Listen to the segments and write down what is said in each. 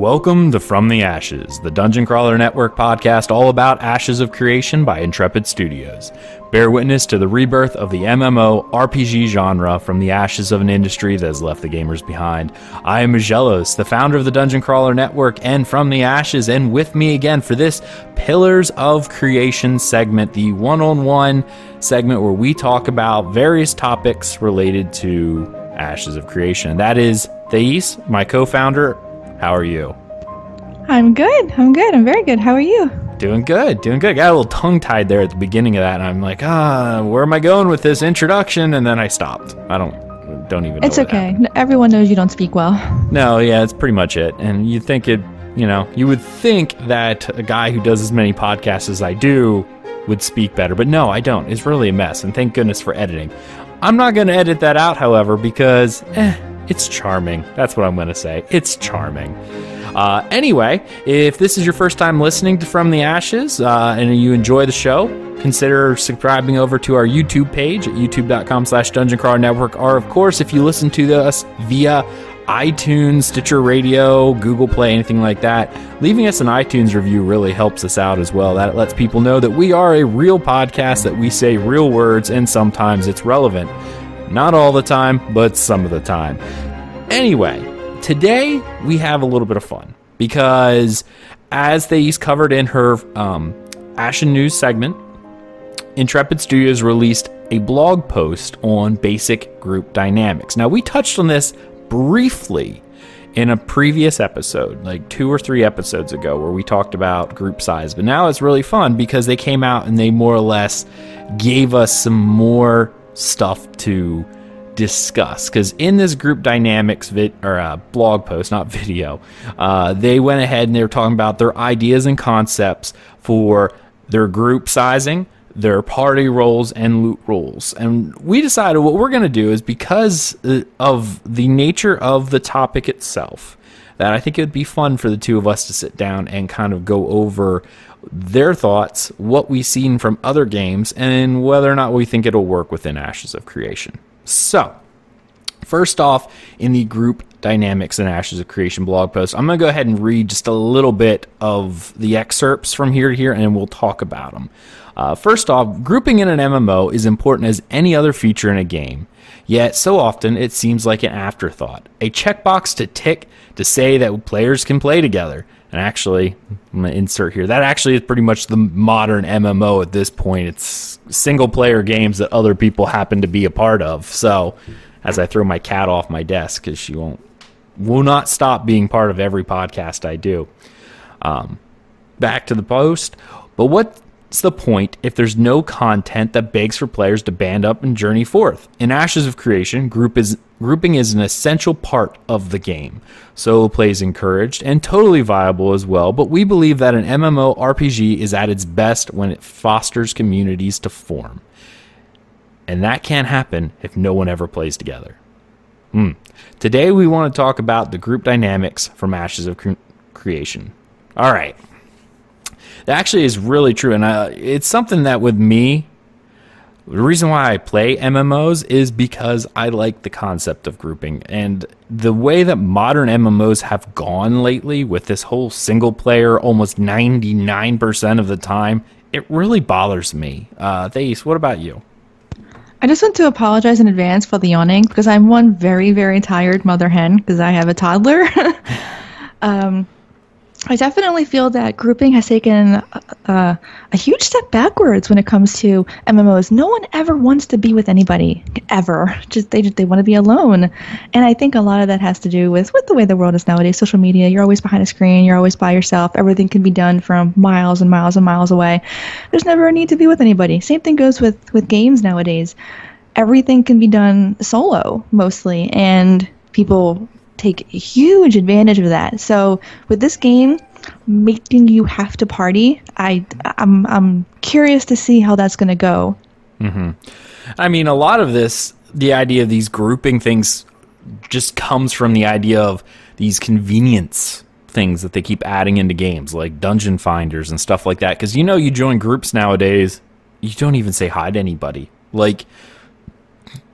Welcome to From the Ashes, the Dungeon Crawler Network podcast all about Ashes of Creation by Intrepid Studios. Bear witness to the rebirth of the MMORPG genre from the ashes of an industry that has left the gamers behind. I am Aggelos, the founder of the Dungeon Crawler Network and From the Ashes, and with me again for this Pillars of Creation segment, the one-on-one segment where we talk about various topics related to Ashes of Creation. That is Thais, my co-founder. How are you? I'm good. I'm very good. How are you? Doing good. Got a little tongue-tied there at the beginning of that, and I'm like, where am I going with this introduction? And then I stopped. I don't even know. It's okay. Everyone knows you don't speak well. No, yeah, that's pretty much it. And you think you would think that a guy who does as many podcasts as I do would speak better, but no, I don't. It's really a mess, and thank goodness for editing. I'm not going to edit that out, however, because, it's charming. That's what I'm going to say. It's charming. Anyway, if this is your first time listening to From the Ashes and you enjoy the show, consider subscribing over to our YouTube page at youtube.com/dungeoncrawlernetwork. Or, of course, if you listen to us via iTunes, Stitcher Radio, Google Play, anything like that, leaving us an iTunes review really helps us out as well. That lets people know that we are a real podcast, that we say real words, and sometimes it's relevant. Not all the time, but some of the time. Anyway, today we have a little bit of fun because, as Thais covered in her Ashen News segment, Intrepid Studios released a blog post on basic group dynamics. Now, we touched on this briefly in a previous episode, like 2 or 3 episodes ago, where we talked about group size. But now it's really fun because they came out and they more or less gave us some more stuff to discuss, because in this group dynamics blog post, not video, they went ahead and they were talking about their ideas and concepts for their group sizing, their party roles, and loot rules. And we decided what we're going to do is, because of the nature of the topic itself, that I think it would be fun for the two of us to sit down and kind of go over their thoughts, what we've seen from other games, and whether or not we think it'll work within Ashes of Creation. So, first off, in the group dynamics and Ashes of Creation blog post, I'm going to go ahead and read just a little bit of the excerpts from here to here, and we'll talk about them. First off, grouping in an MMO is important as any other feature in a game. Yet, so often, it seems like an afterthought. A checkbox to tick to say that players can play together. And actually, I'm going to insert here, that actually is pretty much the modern MMO at this point. It's single-player games that other people happen to be a part of. So, as I throw my cat off my desk, because she will not stop being part of every podcast I do. Back to the post. But what's the point if there's no content that begs for players to band up and journey forth? In Ashes of Creation, grouping is an essential part of the game. Solo play is encouraged and totally viable as well, but we believe that an MMORPG is at its best when it fosters communities to form. And that can't happen if no one ever plays together. Today we want to talk about the group dynamics from Ashes of Creation. All right. That actually is really true, and it's something that with me, the reason why I play MMOs is because I like the concept of grouping. And the way that modern MMOs have gone lately with this whole single player almost 99% of the time, it really bothers me. Thais, what about you? I just want to apologize in advance for the yawning, because I'm one very, very tired mother hen because I have a toddler. I definitely feel that grouping has taken a huge step backwards when it comes to MMOs. No one ever wants to be with anybody, ever. They want to be alone. And I think a lot of that has to do with the way the world is nowadays. Social media, you're always behind a screen, you're always by yourself. Everything can be done from miles and miles and miles away. There's never a need to be with anybody. Same thing goes with games nowadays. Everything can be done solo, mostly, and people take huge advantage of that. So with this game making you have to party, I'm curious to see how that's going to go. Mm-hmm. I mean, a lot of this, the idea of these grouping things just comes from the idea of these convenience things that they keep adding into games, like dungeon finders and stuff like that. Because you join groups nowadays, you don't even say hi to anybody. Like,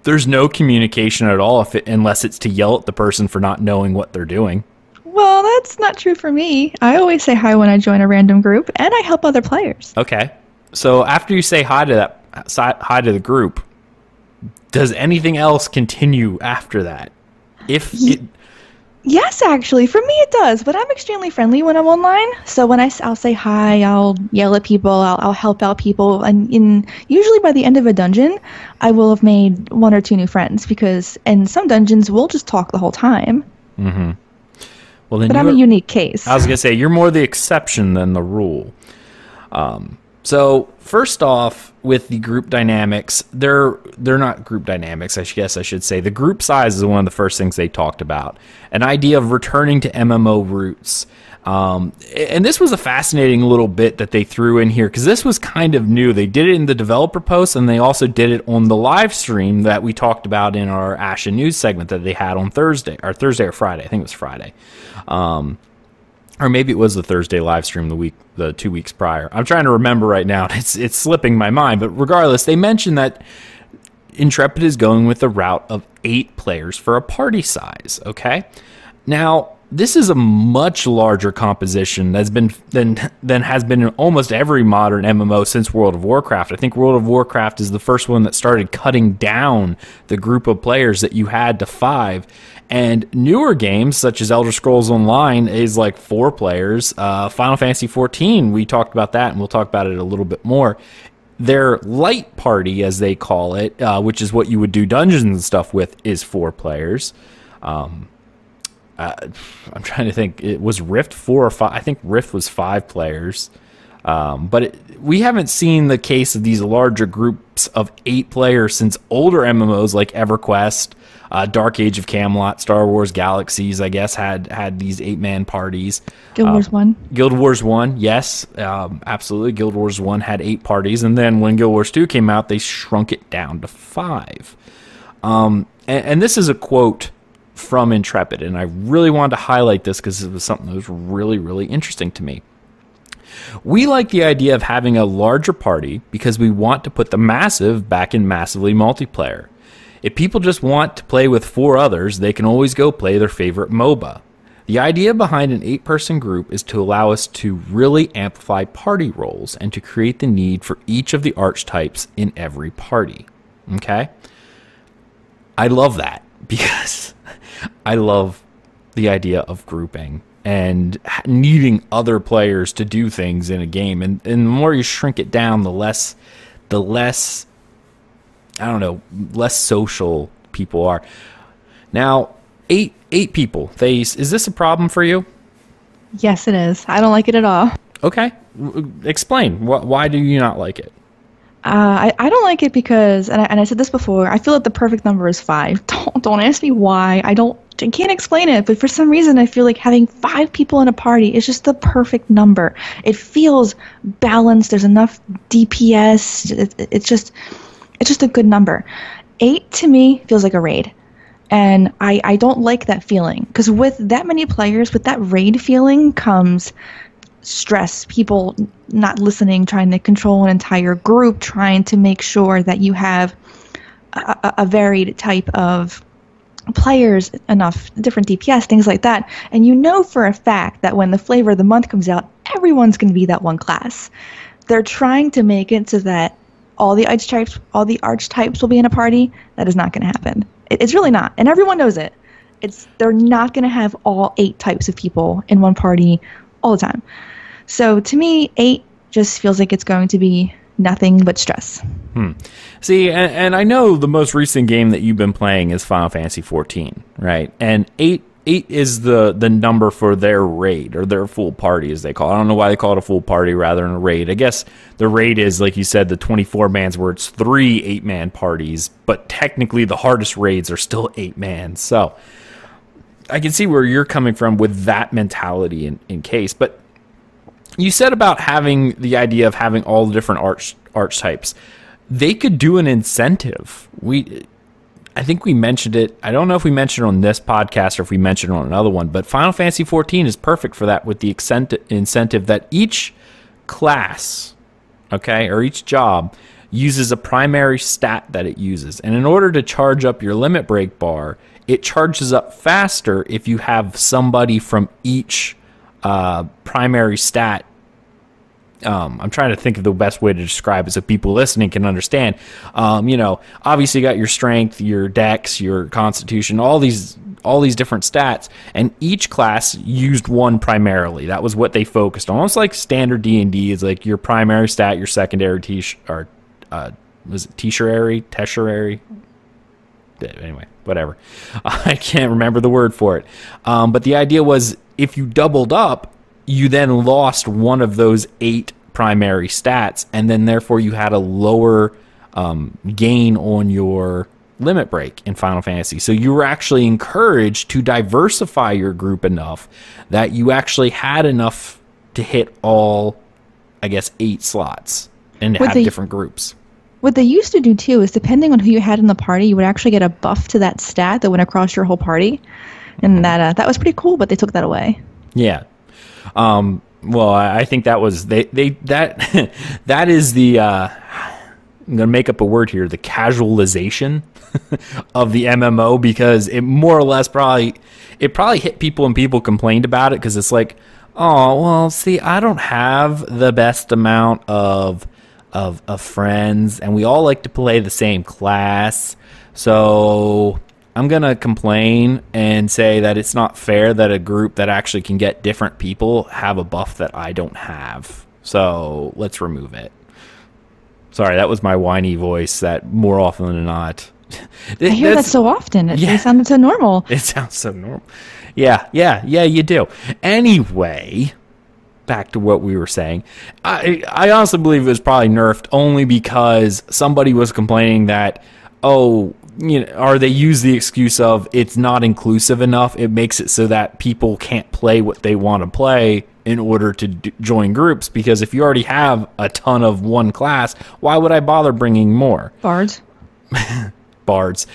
there's no communication at all unless it's to yell at the person for not knowing what they're doing. Well, that's not true for me. I always say hi when I join a random group, and I help other players. Okay. So after you say hi to the group, does anything else continue after that? Yes, actually, for me it does. But I'm extremely friendly when I'm online. So when I'll say hi, I'll yell at people, I'll help out people, and usually by the end of a dungeon, I will have made 1 or 2 new friends because in some dungeons we'll just talk the whole time. Mm-hmm. Well, then but I'm a unique case. I was gonna say you're more the exception than the rule. So first off, with the group dynamics, they're not group dynamics. I guess I should say the group size is one of the first things they talked about. An idea of returning to MMO roots. And this was a fascinating little bit that they threw in here because this was kind of new. They did it in the developer post, and they also did it on the live stream that we talked about in our Ashen News segment that they had on Thursday or Friday. I think it was Friday. Or maybe it was the Thursday live stream the 2 weeks prior. I'm trying to remember right now. It's slipping my mind. But regardless, they mentioned that Intrepid is going with the route of 8 players for a party size. Okay, now this is a much larger composition than has been in almost every modern MMO since World of Warcraft. I think World of Warcraft is the first one that started cutting down the group of players that you had to 5. And newer games, such as Elder Scrolls Online, is like 4 players. Final Fantasy XIV, we talked about that, and we'll talk about it a little bit more. Their light party, as they call it, which is what you would do dungeons and stuff with, is 4 players. I'm trying to think. It was Rift 4 or 5. I think Rift was 5 players. But we haven't seen the case of these larger groups of 8 players since older MMOs like EverQuest, Dark Age of Camelot, Star Wars Galaxies, I guess, had these 8-man parties. Guild Wars 1. Guild Wars 1, yes, absolutely. Guild Wars 1 had 8 parties, and then when Guild Wars 2 came out, they shrunk it down to 5. And this is a quote from Intrepid, and I really wanted to highlight this because it was something that was really, really interesting to me. We like the idea of having a larger party because we want to put the massive back in massively multiplayer. If people just want to play with 4 others, they can always go play their favorite MOBA. The idea behind an 8-person group is to allow us to really amplify party roles and to create the need for each of the archetypes in every party. Okay? I love that because I love the idea of grouping and needing other players to do things in a game. And the more you shrink it down, the less I don't know, less social people are. Now, eight people. Thais, is this a problem for you? Yes, it is. I don't like it at all. Okay. Explain. Why do you not like it? I don't like it because, and I said this before, I feel that the perfect number is 5. Don't ask me why. I can't explain it, but for some reason I feel like having 5 people in a party is just the perfect number. It feels balanced. There's enough DPS. It's just a good number. 8 to me feels like a raid. And I don't like that feeling because with that many players, with that raid feeling comes stress, people not listening, trying to control an entire group, trying to make sure that you have a varied type of players, enough different DPS, things like that. And you know for a fact that when the flavor of the month comes out, everyone's going to be that one class. They're trying to make it so that all the archetypes will be in a party. That is not going to happen. It's really not. And everyone knows it. They're not going to have all 8 types of people in one party all the time. So to me, 8 just feels like it's going to be nothing but stress. See, and I know the most recent game that you've been playing is Final Fantasy XIV, right? And 8 is the number for their raid, or their full party, as they call it. I don't know why they call it a full party rather than a raid. I guess the raid is, like you said, the 24-mans where it's 3 8-man parties, but technically the hardest raids are still 8-man. So I can see where you're coming from with that mentality in case. But you said about having the idea of having all the different archetypes. They could do an incentive. I think we mentioned it. I don't know if we mentioned it on this podcast or if we mentioned it on another one, but Final Fantasy XIV is perfect for that with the incentive that each class, okay, or each job uses a primary stat that it uses. And in order to charge up your limit break bar, it charges up faster if you have somebody from each primary stat. I'm trying to think of the best way to describe it so people listening can understand. Obviously you got your strength, your dex, your constitution, all these different stats, and each class used one primarily. That was what they focused on. Almost like standard D&D is like your primary stat, your secondary was it tertiary? Anyway, whatever. I can't remember the word for it. But the idea was if you doubled up, you then lost one of those 8 primary stats, and then therefore you had a lower gain on your limit break in Final Fantasy. So you were actually encouraged to diversify your group enough that you actually had enough to hit all, 8 slots and have different groups. What they used to do too is, depending on who you had in the party, you would actually get a buff to that stat that went across your whole party, and that was pretty cool. But they took that away. Yeah. Well, I think that was that is the I'm gonna make up a word here, the casualization of the MMO, because it more or less probably hit people and people complained about it because it's like, oh well, see, I don't have the best amount of friends, and we all like to play the same class, so I'm going to complain and say that it's not fair that a group that actually can get different people have a buff that I don't have. So let's remove it. Sorry, that was my whiny voice that more often than not. I hear that so often. It sounds so normal. It sounds so normal. Yeah, you do. Anyway, back to what we were saying. I honestly believe it was probably nerfed only because somebody was complaining that, or they use the excuse of it's not inclusive enough. It makes it so that people can't play what they want to play in order to join groups, because if you already have a ton of one class, why would I bother bringing more? Bards. Bards.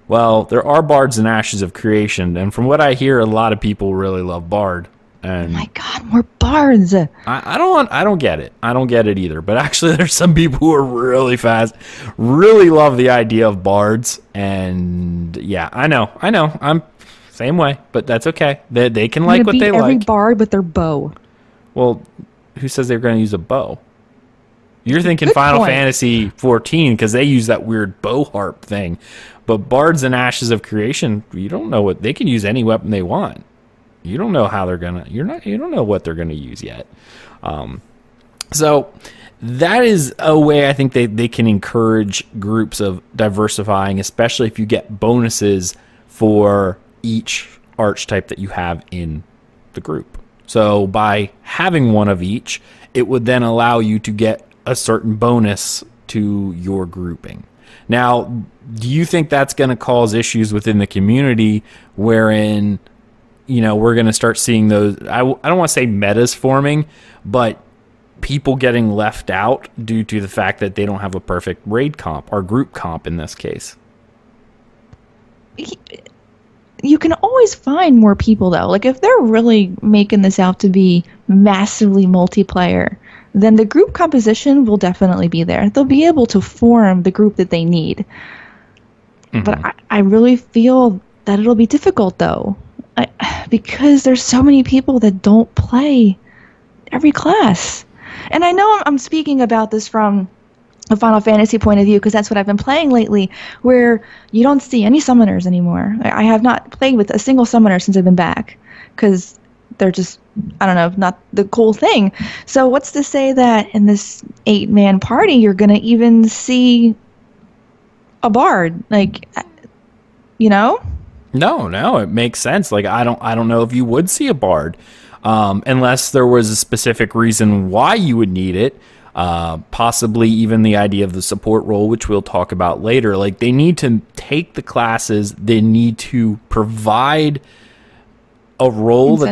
Well, there are bards in Ashes of Creation, and from what I hear, a lot of people really love Bard. And oh my God, more bards! I don't get it. I don't get it either. But actually, there's some people who are really fast, really love the idea of bards. And yeah, I know. I'm same way, but that's okay. They can like what they like. Every bard with their bow. Well, who says they're going to use a bow? You're thinking Good Final point. Fantasy 14 because they use that weird bow harp thing. But bards in Ashes of Creation, you don't know what they can use any weapon they want. You don't know how they're gonna. You don't know what they're gonna use yet. So that is a way I think they can encourage groups of diversifying, especially if you get bonuses for each archetype that you have in the group. So by having one of each, it would then allow you to get a certain bonus to your grouping. Now, do you think that's going to cause issues within the community wherein, we're going to start seeing those, I don't want to say metas forming, but people getting left out due to the fact that they don't have a perfect raid comp or group comp in this case? You can always find more people, though. Like, if they're really making this out to be massively multiplayer, then the group composition will definitely be there. They'll be able to form the group that they need. Mm-hmm. But I really feel that it'll be difficult, though. Because there's so many people that don't play every class. And I know I'm speaking about this from a Final Fantasy point of view because that's what I've been playing lately, where you don't see any summoners anymore. I have not played with a single summoner since I've been back because they're just, not the cool thing. So what's to say that in this 8-man party you're going to even see a bard? No, it makes sense. Like, I don't know if you would see a bard, unless there was a specific reason why you would need it. Possibly even the idea of the support role, which we'll talk about later. Like, they need to take the classes, they need to provide a role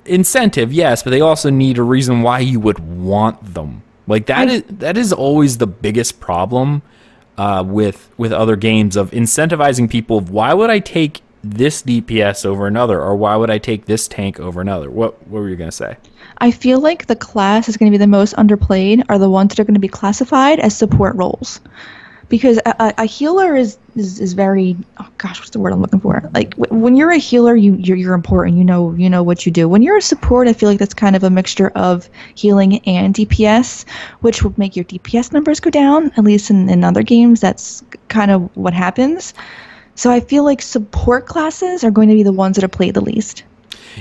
incentive, yes, but they also need a reason why you would want them. Like, that is always the biggest problem with other games, of incentivizing people of why would I take this DPS over another, or why would I take this tank over another? What were you going to say? I feel like the class is going to be the most underplayed are the ones that are going to be classified as support roles. because a healer is very, oh gosh, what's the word I'm looking for? Like when you're a healer, you're important. You know what you do. When you're a support, I feel like that's kind of a mixture of healing and DPS, which will make your DPS numbers go down. At least in other games, that's kind of what happens. So I feel like support classes are going to be the ones that are played the least.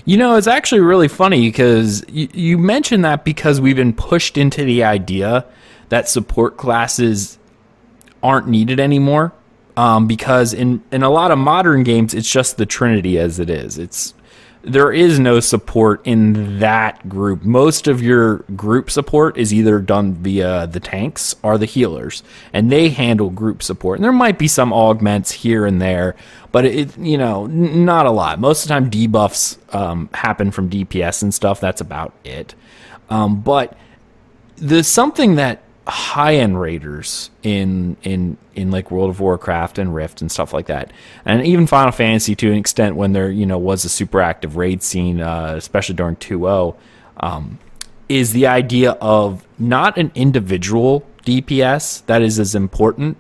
You know, it's actually really funny because you mentioned that because we've been pushed into the idea that support classes aren't needed anymore, because in a lot of modern games, it's just the Trinity as it is. There is no support in that group. Most of your group support is either done via the tanks or the healers, and they handle group support. And there might be some augments here and there, but not a lot. Most of the time, debuffs happen from DPS and stuff. That's about it. But there's something that high-end raiders in like World of Warcraft and Rift and stuff like that, and even Final Fantasy to an extent when there was a super active raid scene, especially during 2.0, is the idea of not an individual DPS that is as important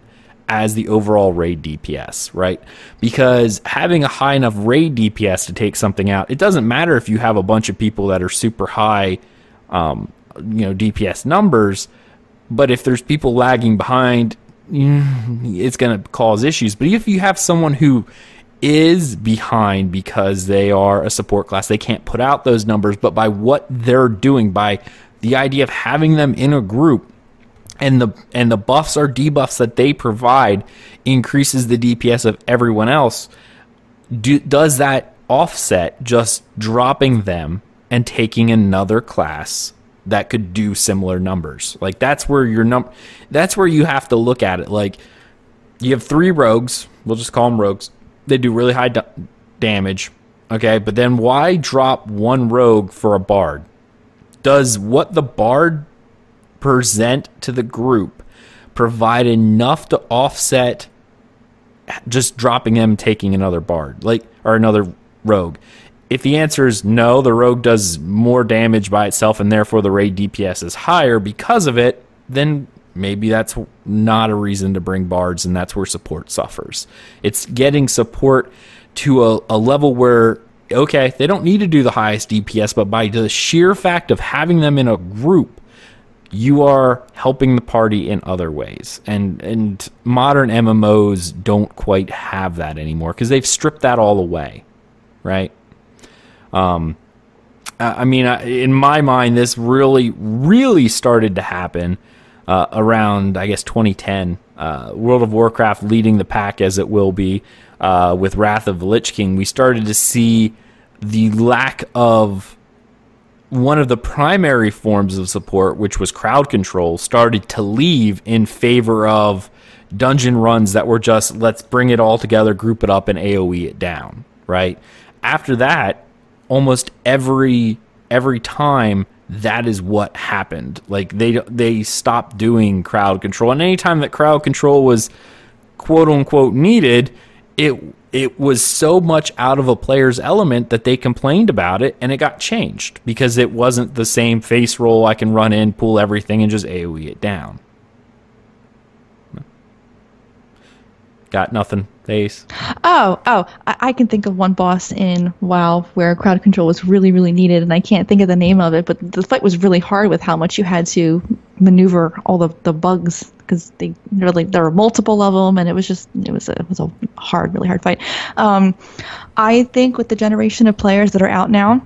as the overall raid DPS, right? Because having a high enough raid DPS to take something out, it doesn't matter if you have a bunch of people that are super high DPS numbers. But if there's people lagging behind, it's going to cause issues. But if you have someone who is behind because they are a support class, they can't put out those numbers, but by what they're doing, by the idea of having them in a group, and the buffs or debuffs that they provide increases the DPS of everyone else, does that offset just dropping them and taking another class that could do similar numbers? Like that's where that's where you have to look at it. Like you have 3 rogues, we'll just call them rogues. They do really high damage, okay? But then why drop 1 rogue for a bard? Does what the bard present to the group provide enough to offset just dropping them, taking another bard, or another rogue? If the answer is no, the rogue does more damage by itself and therefore the raid DPS is higher because of it, then maybe that's not a reason to bring bards, and that's where support suffers. It's getting support to a level where, okay, they don't need to do the highest DPS, but by the sheer fact of having them in a group, you are helping the party in other ways. And modern MMOs don't quite have that anymore because they've stripped that all away, right? In my mind, this really started to happen around, I guess, 2010. World of Warcraft leading the pack as it will be with Wrath of the Lich King. We started to see the lack of one of the primary forms of support, which was crowd control, started to leave in favor of dungeon runs that were just, let's bring it all together, group it up, and AoE it down, right? After that, almost every time that is what happened. Like they stopped doing crowd control, and anytime that crowd control was quote unquote needed, it was so much out of a player's element that they complained about it, and it got changed because it wasn't the same face roll. I can run in, pull everything, and just AoE it down. Got nothing, Thais? I can think of one boss in WoW where crowd control was really, really needed, and I can't think of the name of it, but the fight was really hard with how much you had to maneuver all the bugs, because there were multiple of them, and it was a really hard fight. I think with the generation of players that are out now,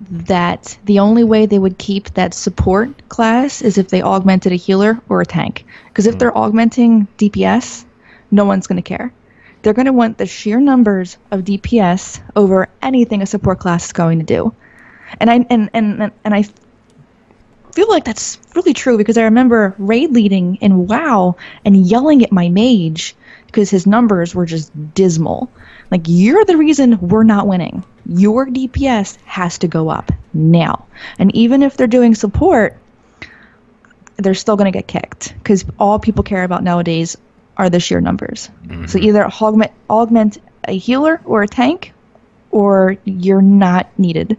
that the only way they would keep that support class is if they augmented a healer or a tank. Because if they're augmenting DPS, no one's going to care. They're going to want the sheer numbers of DPS over anything a support class is going to do. And I feel like that's really true, because I remember raid leading in WoW and yelling at my mage because his numbers were just dismal. Like, you're the reason we're not winning. Your DPS has to go up now. And even if they're doing support, they're still going to get kicked, because all people care about nowadays are the sheer numbers. Mm-hmm. So either augment a healer or a tank, or you're not needed.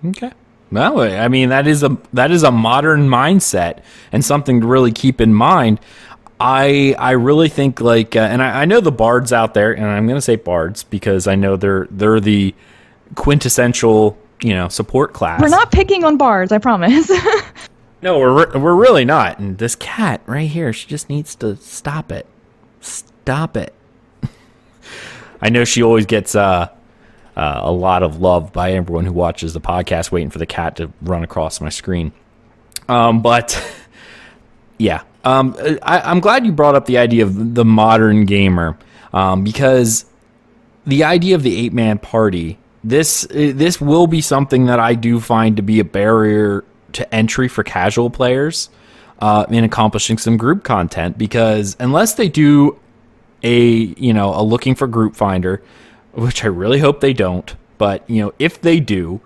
Okay. Well, I mean, that is a modern mindset and something to really keep in mind. I really think like, and I know the bards out there, and I'm going to say bards because I know they're the quintessential, support class. We're not picking on bards, I promise. No, we're really not. And this cat right here, she just needs to stop it. Stop it. I know she always gets a lot of love by everyone who watches the podcast, waiting for the cat to run across my screen. But yeah, I'm glad you brought up the idea of the modern gamer, because the idea of the 8-man party, this will be something that I do find to be a barrier to entry for casual players in accomplishing some group content, because unless they do a looking for group finder, which I really hope they don't, but if they do,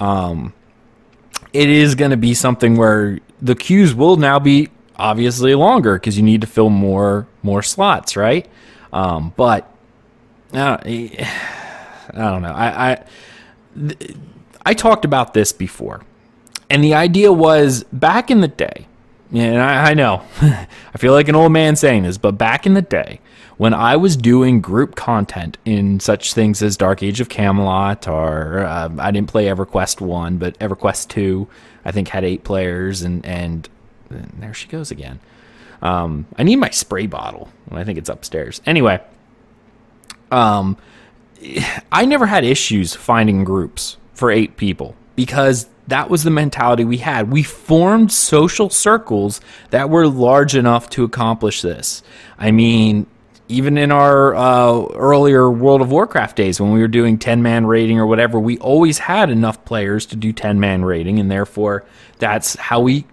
it is going to be something where the queues will now be obviously longer because you need to fill more slots, right? But I don't know. I talked about this before, and the idea was back in the day, and I know I feel like an old man saying this, but back in the day when I was doing group content in such things as Dark Age of Camelot, or I didn't play EverQuest 1, but EverQuest 2 I think had 8 players, and there she goes again. I need my spray bottle. I think it's upstairs. Anyway, I never had issues finding groups for 8 people because that was the mentality we had. We formed social circles that were large enough to accomplish this. I mean, even in our earlier World of Warcraft days when we were doing 10-man raiding or whatever, we always had enough players to do 10-man raiding, and therefore that's how we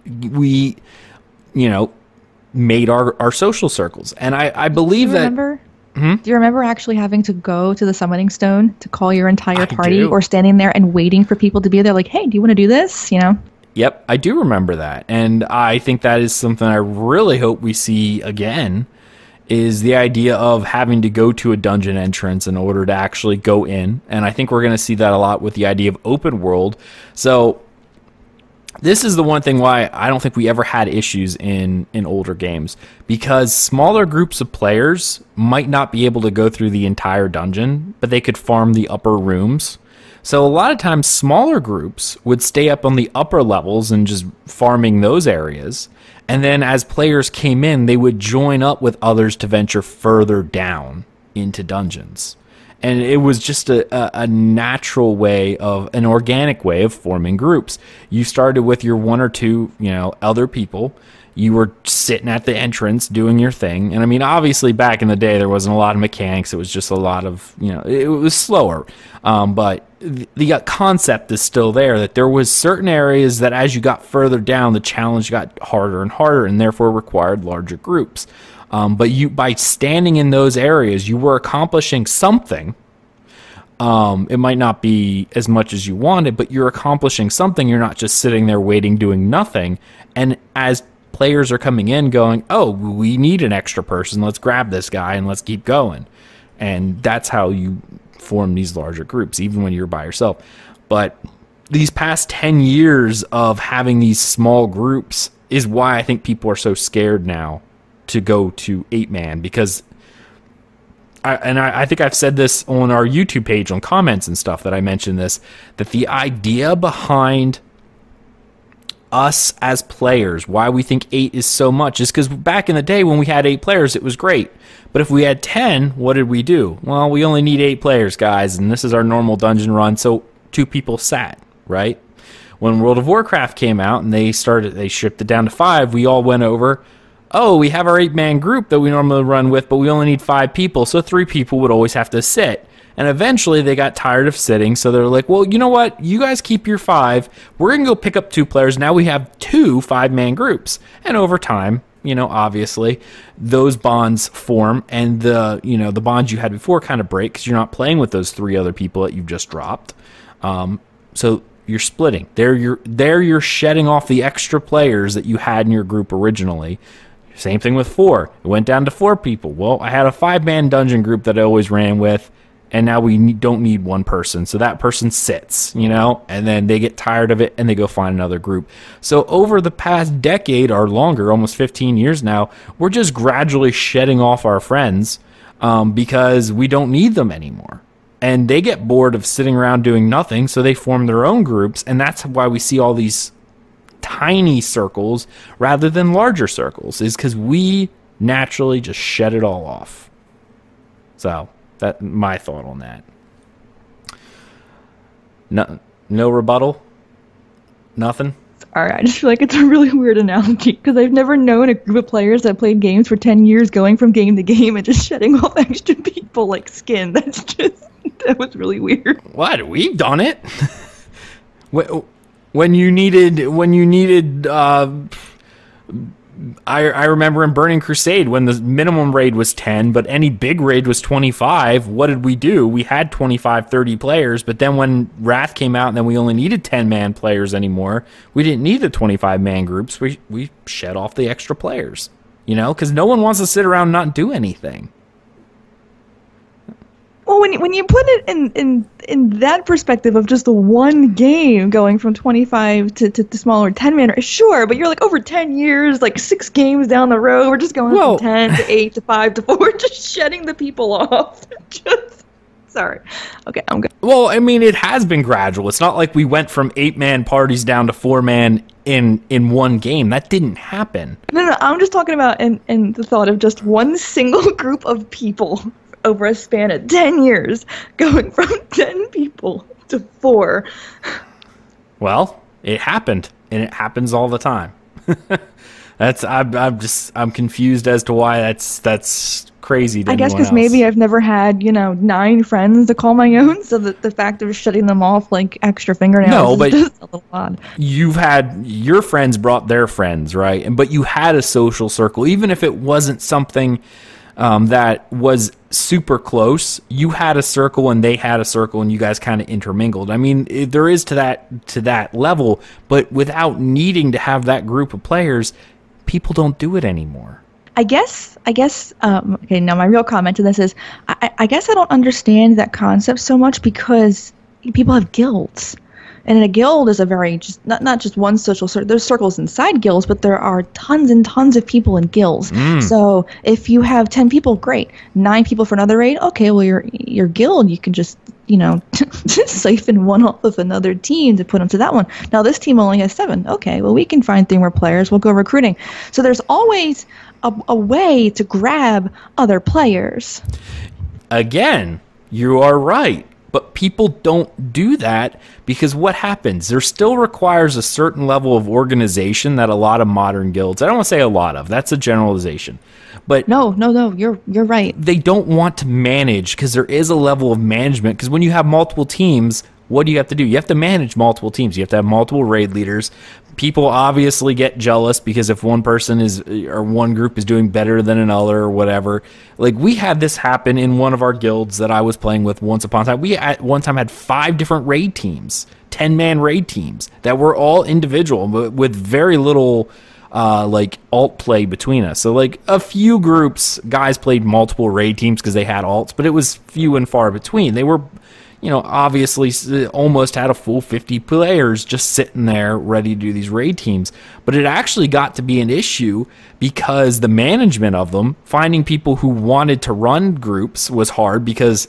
made our social circles. And I believe that... Do you remember actually having to go to the summoning stone to call your entire party, or standing there and waiting for people to be there like, hey, do you want to do this? Yep, I do remember that. And I think that is something I really hope we see again, is the idea of having to go to a dungeon entrance in order to actually go in. And I think we're going to see that a lot with the idea of open world. So this is the one thing why I don't think we ever had issues in older games, because smaller groups of players might not be able to go through the entire dungeon, but they could farm the upper rooms. So a lot of times smaller groups would stay up on the upper levels and just farming those areas. And then as players came in, they would join up with others to venture further down into dungeons. And it was just a natural way an organic way of forming groups. You started with your 1 or 2, other people. You were sitting at the entrance doing your thing. And I mean, obviously back in the day, there wasn't a lot of mechanics. It was just a lot of, it was slower. But the concept is still there, that there was certain areas that as you got further down, the challenge got harder and harder, and therefore required larger groups. But by standing in those areas, you were accomplishing something. It might not be as much as you wanted, but you're accomplishing something. You're not just sitting there waiting, doing nothing. And as players are coming in going, oh, we need an extra person, let's grab this guy and let's keep going. And that's how you form these larger groups, even when you're by yourself. But these past 10 years of having these small groups is why I think people are so scared now to go to 8-man, because I think I've said this on our YouTube page on comments and stuff, that I mentioned this, that the idea behind us as players, why we think 8 is so much, is because back in the day when we had 8 players, it was great. But if we had 10, what did we do? Well, we only need 8 players, guys, and this is our normal dungeon run, so 2 people sat, right? When World of Warcraft came out and they shipped it down to 5, we all went over, oh, we have our 8-man group that we normally run with, but we only need 5 people, so 3 people would always have to sit. And eventually they got tired of sitting, so they're like, well, you know what? You guys keep your 5. We're going to go pick up 2 players. Now we have 2 5-man groups. And over time, obviously, those bonds form, and the bonds you had before kind of break because you're not playing with those 3 other people that you've just dropped. So you're splitting. There you're shedding off the extra players that you had in your group originally. Same thing with 4. It went down to 4 people. Well, I had a 5-man dungeon group that I always ran with, and now we don't need one person. So that person sits, and then they get tired of it and they go find another group. So over the past decade or longer, almost 15 years now, we're just gradually shedding off our friends because we don't need them anymore. And they get bored of sitting around doing nothing, so they form their own groups, and that's why we see all these tiny circles rather than larger circles, is because we naturally just shed it all off. So that's my thought on that. No rebuttal? Nothing? Sorry, I just feel like it's a really weird analogy because I've never known a group of players that played games for 10 years going from game to game and just shedding off extra people like skin. That was really weird. What? We've done it. When you needed I remember in Burning Crusade when the minimum raid was 10, but any big raid was 25. What did we do? We had 25, 30 players, but then when Wrath came out and then we only needed 10-man players anymore, we didn't need the 25-man groups. We shed off the extra players, because no one wants to sit around and not do anything. Well, when you put it in that perspective of just the one game going from 25 to smaller 10-man, sure, but you're like over 10 years, like 6 games down the road, we're just going from 10 to 8 to 5 to 4, just shedding the people off. Sorry. Okay, I'm good. Well, I mean, it has been gradual. It's not like we went from 8-man parties down to 4-man in one game. That didn't happen. No, I'm just talking about in the thought of just one single group of people over a span of 10 years, going from 10 people to 4. Well, it happened, and it happens all the time. I'm confused as to why that's crazy to I guess because maybe I've never had 9 friends to call my own, so that the fact of shutting them off like extra fingernails is just a little odd. You've had your friends brought their friends, right? But you had a social circle, even if it wasn't something that was super close. You had a circle and they had a circle and you guys kind of intermingled. I mean, there is to that level, but without needing to have that group of players, people don't do it anymore. I guess, okay, now my real comment to this is, I guess I don't understand that concept so much because people have guilds. And in a guild is a very, not just one social circle, there's circles inside guilds, but there are tons and tons of people in guilds. So if you have 10 people, great. 9 people for another raid, okay, well, your guild, you can just, siphon one off of another team to put them to that one. Now this team only has 7. Okay, well, we can find 3 more players. We'll go recruiting. So there's always a way to grab other players. Again, you are right. But people don't do that because what happens? There still requires a certain level of organization that a lot of modern guilds, I don't want to say a lot of, that's a generalization. But no, you're right. They don't want to manage because there is a level of management. Because when you have multiple teams, what do you have to do? You have to manage multiple teams. You have to have multiple raid leaders. People obviously get jealous because if one person or one group is doing better than another or whatever. Like we had this happen in one of our guilds that I was playing with once upon a time. We at one time had 5 different raid teams, 10-man raid teams that were all individual with very little alt play between us. So like a few groups, guys played multiple raid teams because they had alts, but it was few and far between. They were obviously almost had a full 50 players just sitting there ready to do these raid teams. But it actually got to be an issue because the management of them, finding people who wanted to run groups was hard because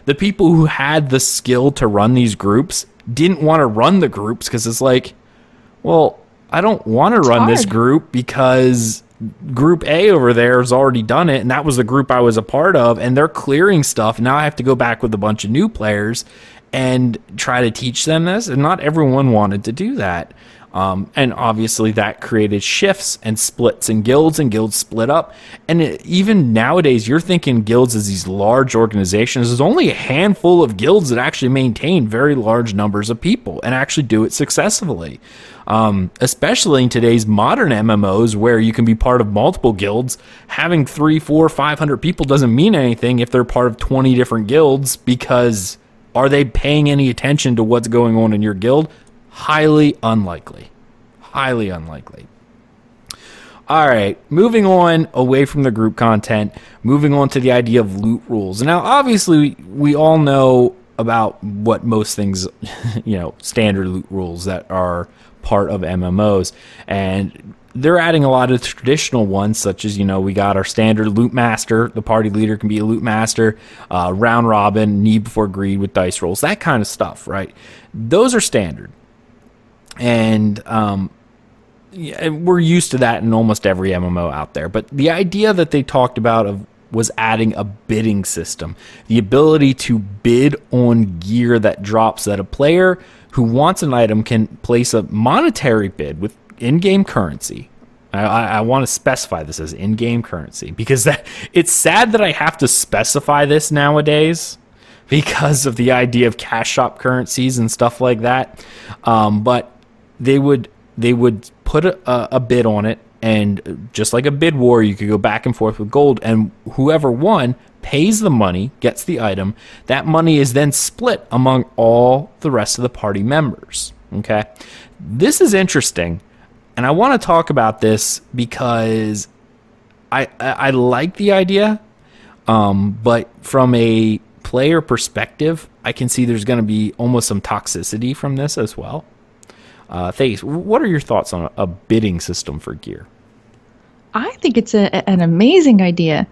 the people who had the skill to run these groups didn't want to run the groups because it's like, well, I don't want to run this group because Group A over there has already done it, and that was the group I was a part of, and they're clearing stuff. Now I have to go back with a bunch of new players and try to teach them this, and not everyone wanted to do that. And obviously that created shifts and splits in guilds, and guilds split up. And even nowadays, you're thinking guilds as these large organizations. There's only a handful of guilds that actually maintain very large numbers of people and actually do it successfully. Especially in today's modern MMOs where you can be part of multiple guilds. Having 300, 400, 500 people doesn't mean anything if they're part of 20 different guilds, because are they paying any attention to what's going on in your guild? Highly unlikely. Highly unlikely. All right, moving on away from the group content, moving on to the idea of loot rules. Now, obviously, we all know about what most things, standard loot rules that are part of MMOs, and they're adding a lot of traditional ones, such as, we got our standard loot master. The party leader can be a loot master, round robin, need before greed with dice rolls, that kind of stuff, right? Those are standard. And we're used to that in almost every MMO out there. But the idea that they talked about was adding a bidding system, the ability to bid on gear that drops, that a player who wants an item can place a monetary bid with in-game currency. I want to specify this as in-game currency because it's sad that I have to specify this nowadays because of the idea of cash shop currencies and stuff like that. But they would put a bid on it, and just like a bid war, you could go back and forth with gold, and whoever won pays the money, gets the item. That money is then split among all the rest of the party members. Okay, this is interesting, and I want to talk about this because I like the idea, but from a player perspective, I can see there's going to be almost some toxicity from this as well. Thais, what are your thoughts on a bidding system for gear? I think it's an amazing idea.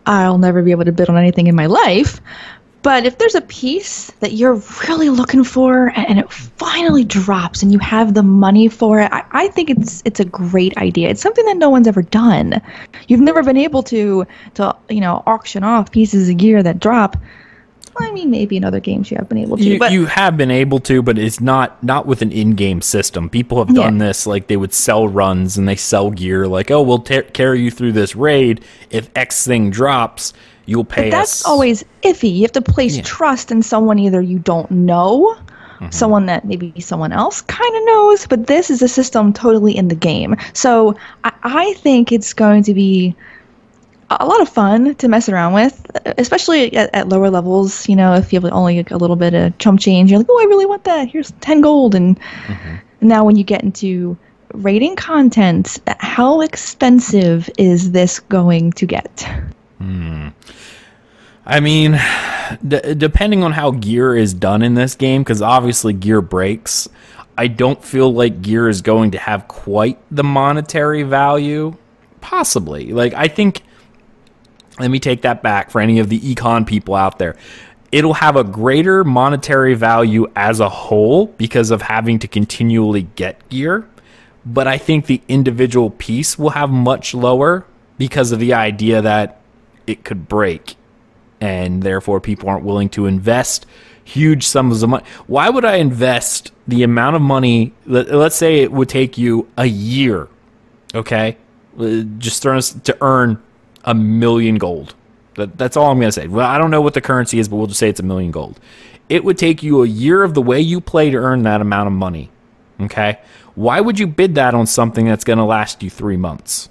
I'll never be able to bid on anything in my life, but if there's a piece that you're really looking for and it finally drops and you have the money for it, I think it's a great idea. It's something that no one's ever done. You've never been able to auction off pieces of gear that drop. I mean, maybe in other games you have been able to. You have been able to, but it's not with an in-game system. People have done this, like they would sell runs and they sell gear, like, oh, we'll carry you through this raid. If X thing drops, you'll pay us. That's always iffy. You have to place trust in someone either you don't know, someone that maybe someone else kind of knows, but this is a system totally in the game. So I think it's going to be a lot of fun to mess around with, especially at lower levels. If you have only a little bit of chump change, you're like, oh, I really want that. Here's 10 gold. And now when you get into rating content, how expensive is this going to get? I mean, depending on how gear is done in this game, because obviously gear breaks, I don't feel like gear is going to have quite the monetary value. Possibly. I think... Let me take that back for any of the econ people out there. It'll have a greater monetary value as a whole because of having to continually get gear. But I think the individual piece will have much lower because of the idea that it could break. And therefore people aren't willing to invest huge sums of money. Why would I invest the amount of money? Let's say it would take you a year, okay? Just to earn 1 million gold. That's all I'm going to say. Well, I don't know what the currency is, but we'll just say it's 1 million gold. It would take you a year of the way you play to earn that amount of money. Okay? Why would you bid that on something that's going to last you 3 months?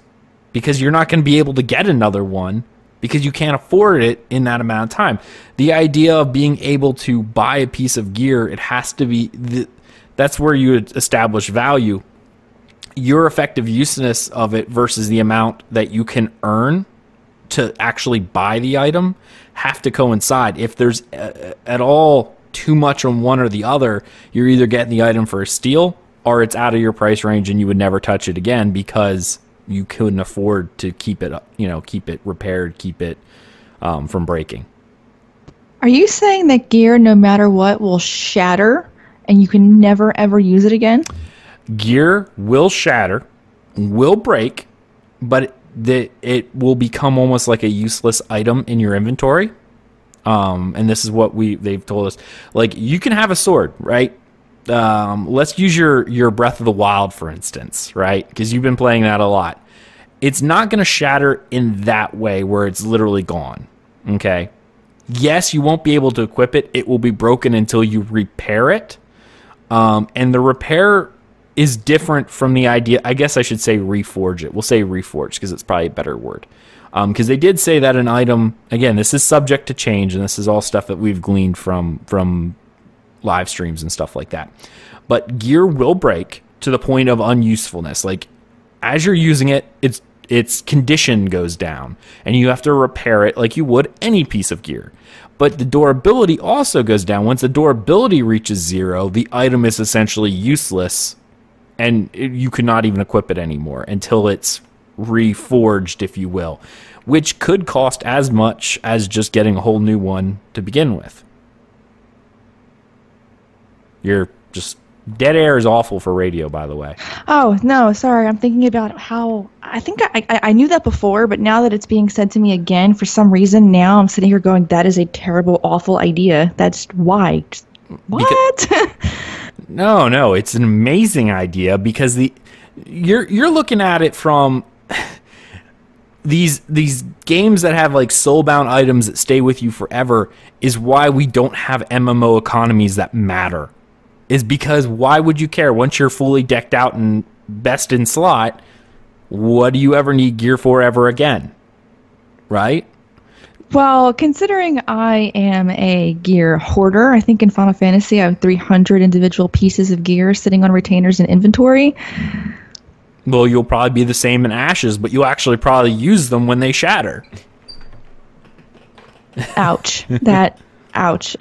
Because you're not going to be able to get another one because you can't afford it in that amount of time. The idea of being able to buy a piece of gear, it has to be... That's where you would establish value. Your effective useness of it versus the amount that you can earn to actually buy the item have to coincide. If there's at all too much on one or the other, you're either getting the item for a steal or it's out of your price range and you would never touch it again because you couldn't afford to keep it, keep it repaired, keep it from breaking. Are you saying that gear, no matter what, will shatter and you can never ever use it again? Gear will shatter, will break, but it will become almost like a useless item in your inventory. And this is what they've told us. You can have a sword, right? Let's use your Breath of the Wild, for instance, right? Because you've been playing that a lot. It's not going to shatter in that way where it's literally gone, okay? Yes, you won't be able to equip it. It will be broken until you repair it. And the repair is different from the idea. I guess I should say reforge it. We'll say reforge because it's probably a better word. Because they did say that an item, again, this is subject to change, and this is all stuff that we've gleaned from live streams and stuff like that. But gear will break to the point of unusefulness. as you're using it, its condition goes down, and you have to repair it like you would any piece of gear. But the durability also goes down. Once the durability reaches 0, the item is essentially useless, and you could not even equip it anymore until it's reforged, if you will, which could cost as much as just getting a whole new one to begin with. You're just... Dead air is awful for radio, by the way. Oh, no, sorry. I'm thinking about how... I think I knew that before, but now that it's being said to me again, for some reason, now I'm sitting here going, that is a terrible, awful idea. That's why. What? No, it's an amazing idea because you're looking at it from these games that have like soulbound items that stay with you forever is why we don't have MMO economies that matter. Is because why would you care? Once you're fully decked out and best in slot, what do you ever need gear for ever again? Right? Well, considering I am a gear hoarder, I think in Final Fantasy I have 300 individual pieces of gear sitting on retainers in inventory. Well, you'll probably be the same in Ashes, but you'll actually probably use them when they shatter. Ouch. Ouch.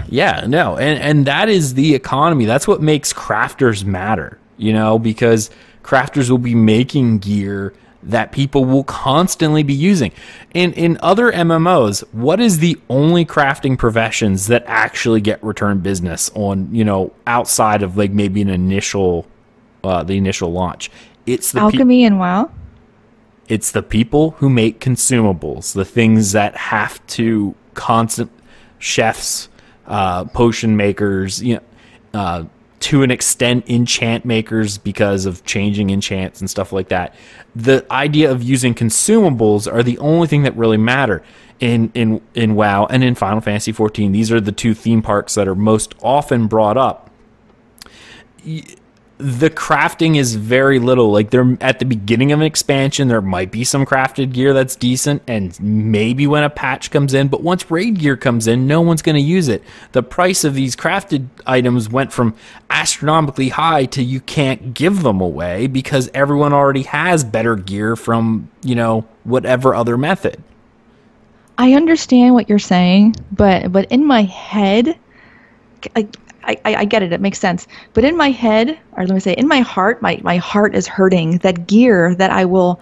Yeah, no, and that is the economy. That's what makes crafters matter, because crafters will be making gear that people will constantly be using. In other MMOs, what is the only crafting professions that actually get return business on, outside of like maybe the initial launch? It's the alchemy and WoW. It's the people who make consumables, the things that have to chefs, potion makers, to an extent enchant makers because of changing enchants and stuff like that. The idea of using consumables are the only thing that really matter in WoW and in Final Fantasy XIV. These are the two theme parks that are most often brought up. The crafting is very little. Like, they're at the beginning of an expansion, there might be some crafted gear that's decent, and maybe when a patch comes in, but once raid gear comes in, no one's going to use it. The price of these crafted items went from astronomically high to you can't give them away because everyone already has better gear from, whatever other method. I understand what you're saying, but in my head, I get it. It makes sense. But in my head, or let me say, in my heart, my heart is hurting. That gear that I will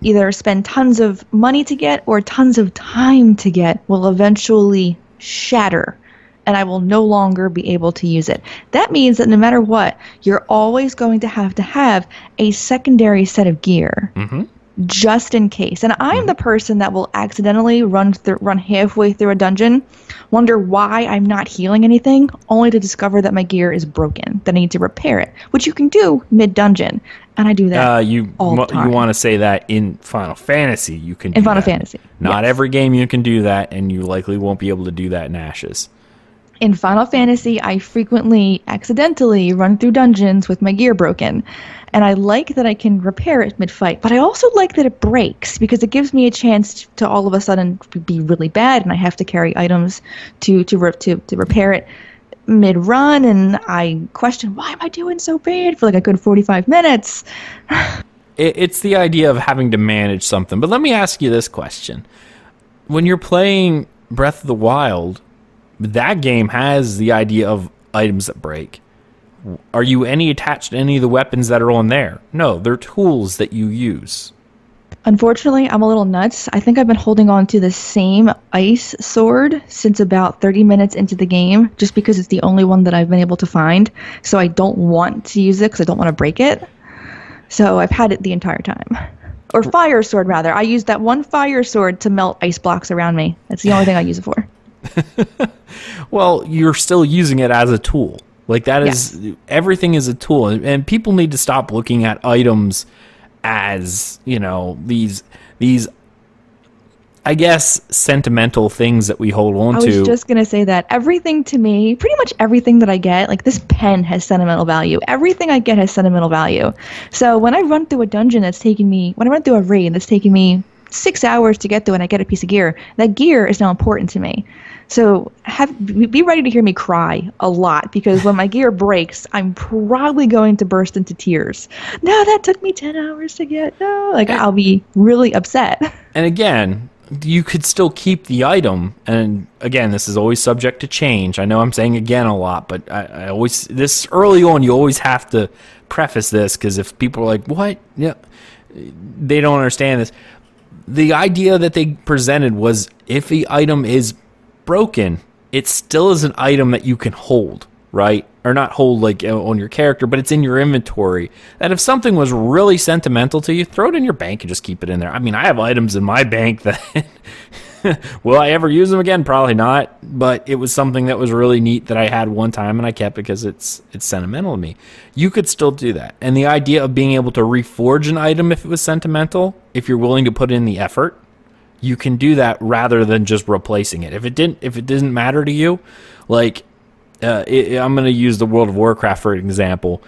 either spend tons of money to get or tons of time to get will eventually shatter, and I will no longer be able to use it. That means that no matter what, you're always going to have a secondary set of gear. Mm-hmm. Just in case. And I'm the person that will accidentally run halfway through a dungeon, wonder why I'm not healing anything, only to discover that my gear is broken, that I need to repair it, which you can do mid-dungeon. And I do that all the time. You want to say that in Final Fantasy you can do that. In Final Fantasy. Not every game you can do that, and you likely won't be able to do that in Ashes. In Final Fantasy, I frequently accidentally run through dungeons with my gear broken. And I like that I can repair it mid-fight, but I also like that it breaks because it gives me a chance to all of a sudden be really bad, and I have to carry items to repair it mid-run, and I question, why am I doing so bad for like a good 45 minutes? It's the idea of having to manage something. But let me ask you this question. When you're playing Breath of the Wild, that game has the idea of items that break. Are you attached to any of the weapons that are on there? No, they're tools that you use. Unfortunately, I'm a little nuts. I think I've been holding on to the same ice sword since about 30 minutes into the game, just because it's the only one that I've been able to find. So I don't want to use it because I don't want to break it. So I've had it the entire time. Or fire sword, rather. I used that one fire sword to melt ice blocks around me. That's the only thing I use it for. Well, you're still using it as a tool. Like, that is, everything is a tool. And people need to stop looking at items as, these, I guess, sentimental things that we hold on to. I was just going to say that. Everything to me, pretty much everything that I get, like this pen has sentimental value. Everything I get has sentimental value. So when I run through a dungeon when I run through a raid that's taking me 6 hours to get there and I get a piece of gear. That gear is now important to me. So be ready to hear me cry a lot, because when my gear breaks, I'm probably going to burst into tears. No, that took me 10 hours to get. No, like I'll be really upset. And again, you could still keep the item. And again, this is always subject to change. I know I'm saying again a lot, but I always, this early on, you always have to preface this, because if people are like, what? Yeah, they don't understand this. The idea that they presented was, if the item is broken, it still is an item that you can hold, right? Or not hold like on your character, but it's in your inventory. That if something was really sentimental to you, throw it in your bank and just keep it in there. I mean, I have items in my bank that will I ever use them again? Probably not. But it was something that was really neat that I had one time and I kept because it's sentimental to me. You could still do that. And the idea of being able to reforge an item if it was sentimental, if you're willing to put in the effort, you can do that rather than just replacing it. If it didn't matter to you, like I'm going to use the World of Warcraft for example.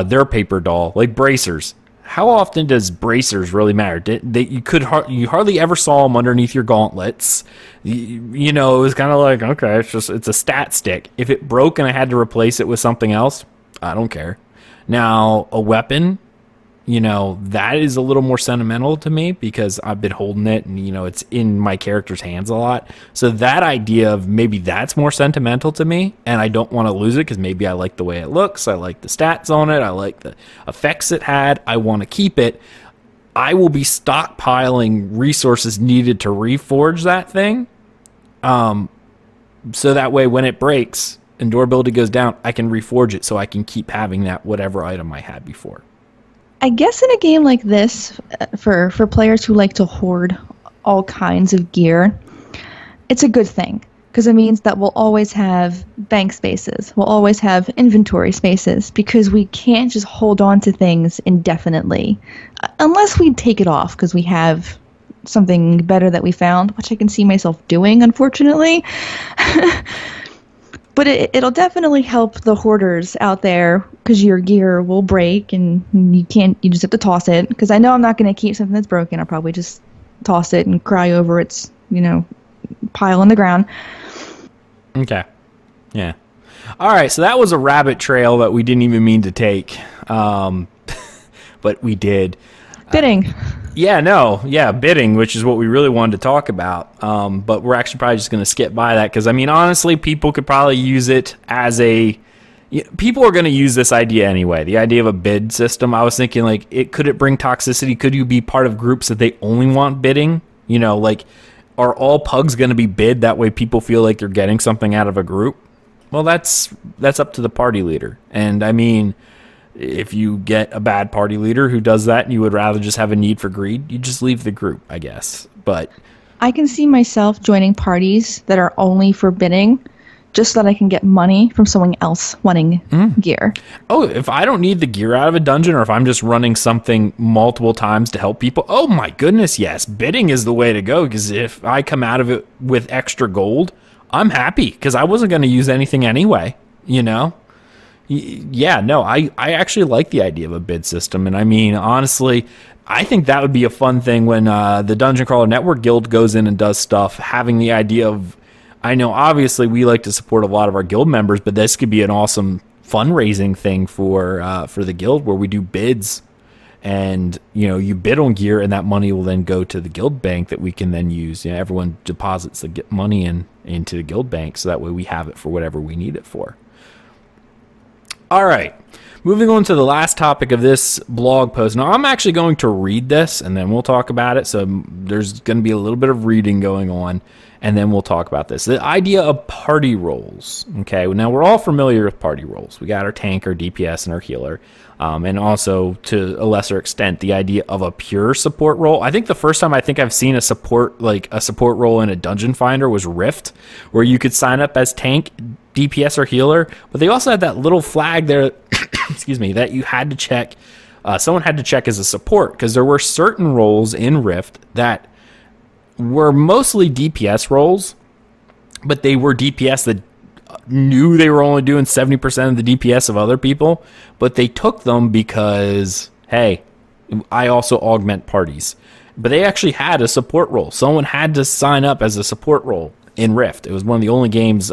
Their paper doll, like bracers. How often does bracers really matter? You hardly ever saw them underneath your gauntlets. You know, it was kind of like, okay, it's a stat stick. If it broke and I had to replace it with something else, I don't care. Now a weapon, you know, that is a little more sentimental to me because I've been holding it and, you know, it's in my character's hands a lot. So that idea of maybe that's more sentimental to me and I don't want to lose it because maybe I like the way it looks. I like the stats on it. I like the effects it had. I want to keep it. I will be stockpiling resources needed to reforge that thing. So that way when it breaks and durability goes down, I can reforge it so I can keep having that whatever item I had before. I guess in a game like this, for players who like to hoard all kinds of gear, it's a good thing, because it means that we'll always have bank spaces, we'll always have inventory spaces, because we can't just hold on to things indefinitely, unless we take it off because we have something better that we found, which I can see myself doing, unfortunately. But it'll definitely help the hoarders out there, because your gear will break and you just have to toss it. Because I know I'm not going to keep something that's broken. I'll probably just toss it and cry over its, pile on the ground. Okay. Yeah. All right. So that was a rabbit trail that we didn't even mean to take. But we did. Bidding. Bidding, which is what we really wanted to talk about. But we're actually probably just going to skip by that because, I mean, honestly, people could probably use it as people are going to use this idea anyway. The idea of a bid system. I was thinking, like, could it bring toxicity? Could you be part of groups that they only want bidding? Like, are all pugs going to be bid? That way people feel like they're getting something out of a group? Well, that's up to the party leader. And, I mean, if you get a bad party leader who does that and you would rather just have a need for greed, you just leave the group, I guess. But I can see myself joining parties that are only for bidding just so that I can get money from someone else wanting gear. Oh, if I don't need the gear out of a dungeon, or if I'm just running something multiple times to help people, oh my goodness, yes, bidding is the way to go, because if I come out of it with extra gold, I'm happy because I wasn't going to use anything anyway, Yeah, no, I actually like the idea of a bid system. And I mean, honestly, I think that would be a fun thing when the Dungeon Crawler Network Guild goes in and does stuff, having the idea of, I know obviously we like to support a lot of our guild members, but this could be an awesome fundraising thing for the guild where we do bids and, you bid on gear and that money will then go to the guild bank that we can then use. Everyone deposits the money into the guild bank so that way we have it for whatever we need it for. All right, moving on to the last topic of this blog post. Now, I'm actually going to read this, and then we'll talk about it. So there's going to be a little bit of reading going on, and then we'll talk about this. The idea of party roles. Okay, now we're all familiar with party roles. We got our tank, our DPS, and our healer. And also, to a lesser extent, the idea of a pure support role. I think the first time I've seen a support role in a Dungeon Finder was Rift, where you could sign up as tank, DPS, or healer. But they also had that little flag there, excuse me, that you had to check. Someone had to check as a support, because there were certain roles in Rift that were mostly DPS roles, but they were DPS that knew they were only doing 70% of the DPS of other people, but they took them because, hey, I also augment parties. But they actually had a support role. Someone had to sign up as a support role in Rift. It was one of the only games,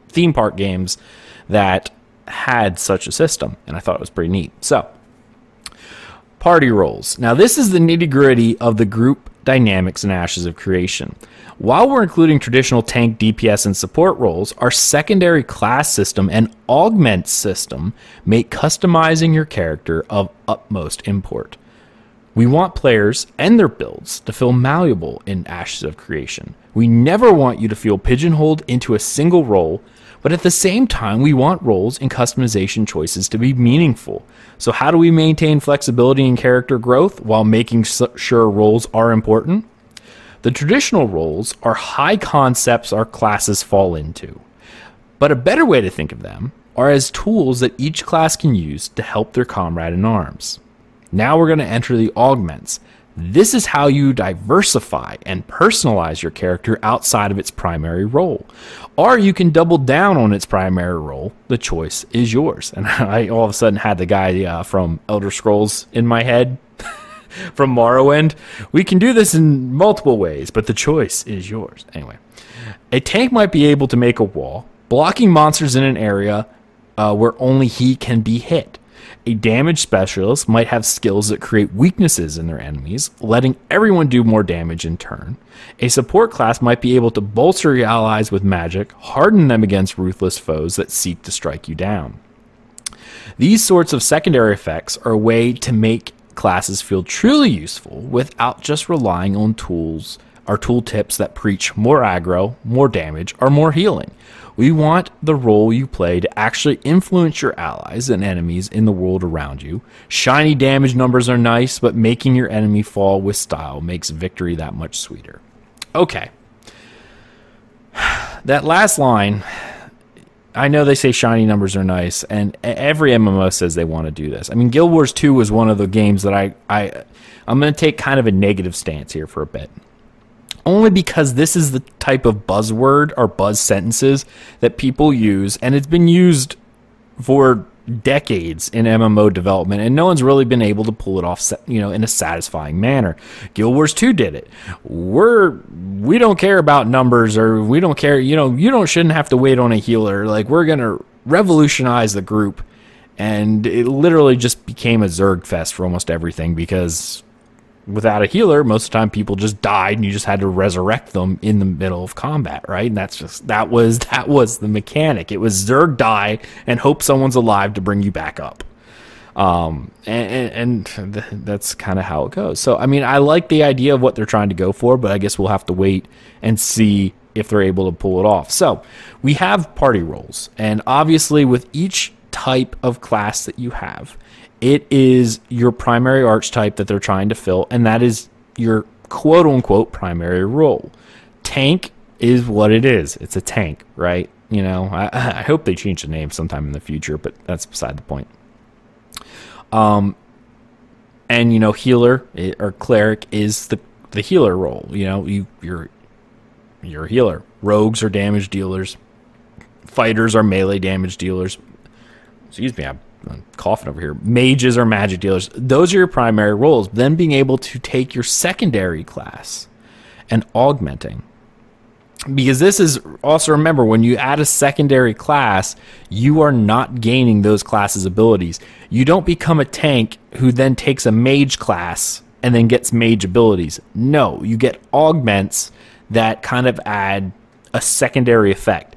theme park games, that had such a system, and I thought it was pretty neat. So, party roles. Now, this is the nitty-gritty of the group dynamics in Ashes of Creation. While we're including traditional tank, DPS, and support roles, our secondary class system and augment system make customizing your character of utmost import. We want players and their builds to feel malleable in Ashes of Creation. We never want you to feel pigeonholed into a single role, but at the same time, we want roles and customization choices to be meaningful. So how do we maintain flexibility and character growth while making sure roles are important? The traditional roles are high concepts our classes fall into, but a better way to think of them are as tools that each class can use to help their comrade in arms. Now we're going to enter the augments. This is how you diversify and personalize your character outside of its primary role. Or you can double down on its primary role. The choice is yours. And I all of a sudden had the guy from Elder Scrolls in my head, from Morrowind. We can do this in multiple ways, but the choice is yours. Anyway, a tank might be able to make a wall, blocking monsters in an area where only he can be hit. A damage specialist might have skills that create weaknesses in their enemies, letting everyone do more damage in turn. A support class might be able to bolster your allies with magic, harden them against ruthless foes that seek to strike you down. These sorts of secondary effects are a way to make classes feel truly useful without just relying on tools or tooltips that preach more aggro, more damage, or more healing. We want the role you play to actually influence your allies and enemies in the world around you. Shiny damage numbers are nice, but making your enemy fall with style makes victory that much sweeter. Okay. That last line, I know they say shiny numbers are nice, and every MMO says they want to do this. I mean, Guild Wars 2 was one of the games that I'm going to take kind of a negative stance here for a bit. Only because this is the type of buzzword or buzz sentences that people use, and it's been used for decades in MMO development, and no one's really been able to pull it off, in a satisfying manner. Guild Wars 2 did it. We don't care about numbers, or we don't care, shouldn't have to wait on a healer. Like, we're going to revolutionize the group, and it literally just became a Zerg fest for almost everything, because without a healer, most of the time people just died and you just had to resurrect them in the middle of combat, right? And that was the mechanic. It was Zerg die and hope someone's alive to bring you back up. That's kind of how it goes. So, I mean, I like the idea of what they're trying to go for, but I guess we'll have to wait and see if they're able to pull it off. So, we have party roles, and obviously with each type of class that you have, it is your primary archetype that they're trying to fill, and that is your quote-unquote primary role. Tank is what it is. It's a tank, right? I hope they change the name sometime in the future, but that's beside the point. Healer or cleric is the healer role. You're a healer. Rogues are damage dealers. Fighters are melee damage dealers. Excuse me, I'm coughing over here. Mages are magic dealers. Those are your primary roles. Then being able to take your secondary class and augmenting. Because this is also, remember, when you add a secondary class, you are not gaining those classes' abilities. You don't become a tank who then takes a mage class and then gets mage abilities. No, you get augments that kind of add a secondary effect.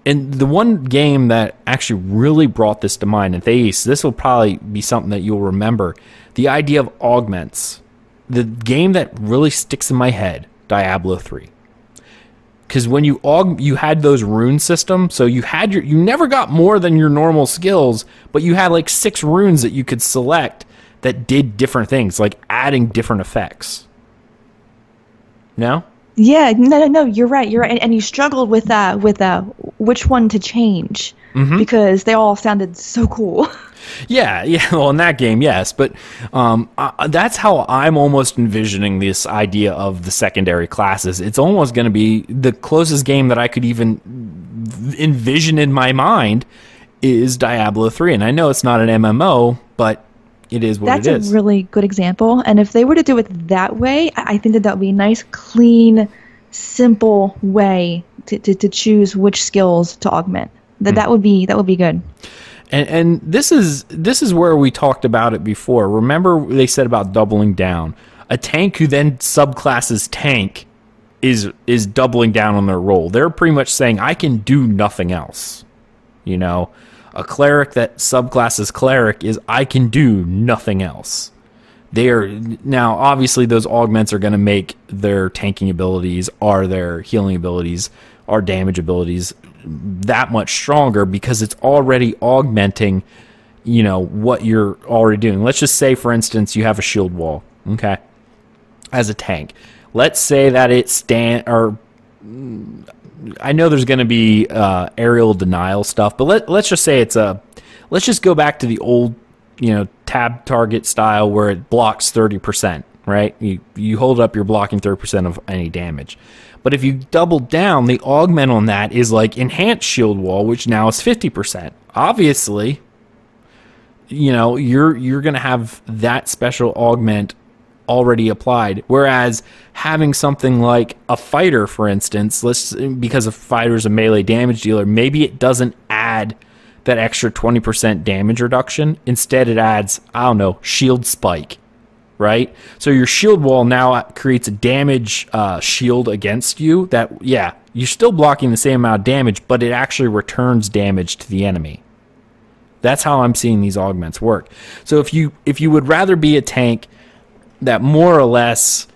And the one game that actually really brought this to mind, and Thais, this will probably be something that you'll remember, the idea of augments. The game that really sticks in my head, Diablo 3. Because when you had those rune systems, so you never got more than your normal skills, but you had like 6 runes that you could select that did different things, like adding different effects. No? Yeah, no, you're right, and you struggled with which one to change, because they all sounded so cool. Yeah, well, in that game, yes, but that's how I'm almost envisioning this idea of the secondary classes. It's almost going to be the closest game that I could even envision in my mind is Diablo 3, and I know it's not an MMO, but it is what That's it is. a really good example. And if they were to do it that way, I think that would be a nice, clean, simple way to choose which skills to augment. That would be good. And this is where we talked about it before. Remember they said about doubling down. A tank who then subclasses tank is doubling down on their role. They're pretty much saying, I can do nothing else. You know, a cleric that subclasses cleric is, I can do nothing else. They are now, obviously those augments are going to make their tanking abilities or their healing abilities or damage abilities that much stronger because it's already augmenting, you know, what you're already doing. Let's just say, for instance, you have a shield wall, okay, as a tank. Let's say that I know there's going to be aerial denial stuff, but let's just say let's just go back to the old, you know, tab target style where it blocks 30%, right? You hold up, you're blocking 30% of any damage. But if you double down, the augment on that is like enhanced shield wall, which now is 50%. Obviously, you know, you're going to have that special augment already applied. Whereas having something like a fighter, for instance, because a fighter's a melee damage dealer, maybe it doesn't add that extra 20% damage reduction. Instead, it adds, I don't know, shield spike, right? So your shield wall now creates a damage shield against you that, yeah, you're still blocking the same amount of damage, but it actually returns damage to the enemy. That's how I'm seeing these augments work. So if you would rather be a tank that more or less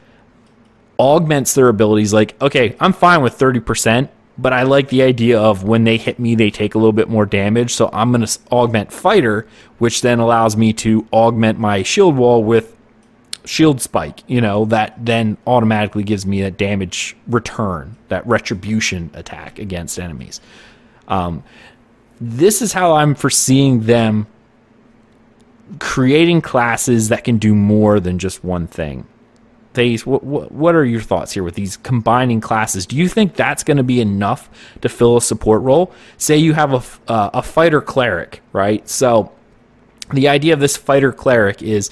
augments their abilities, like, okay, I'm fine with 30%, but I like the idea of when they hit me, they take a little bit more damage, so I'm going to augment fighter, which then allows me to augment my shield wall with shield spike, you know, that then automatically gives me that damage return, that retribution attack against enemies. This is how I'm foreseeing them creating classes that can do more than just one thing. Thais, what are your thoughts here with these combining classes? Do you think that's going to be enough to fill a support role? Say you have a fighter cleric, right? So the idea of this fighter cleric is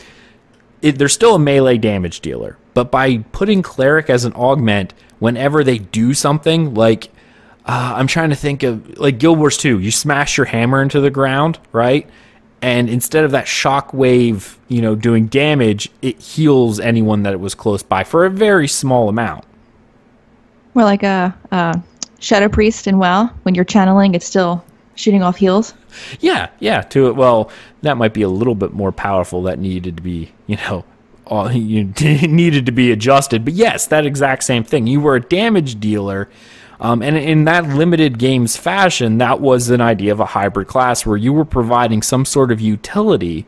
they're still a melee damage dealer, but by putting cleric as an augment, whenever they do something like, I'm trying to think of, like Guild Wars 2, you smash your hammer into the ground, right? And instead of that shock wave, you know, doing damage, it heals anyone that it was close by for a very small amount. More like a Shadow Priest in WoW. When you're channeling, it's still shooting off heals. Yeah. Well, that might be a little bit more powerful. That needed to be, you know, needed to be adjusted. But yes, that exact same thing. You were a damage dealer. And in that limited games fashion, that was an idea of a hybrid class where you were providing some sort of utility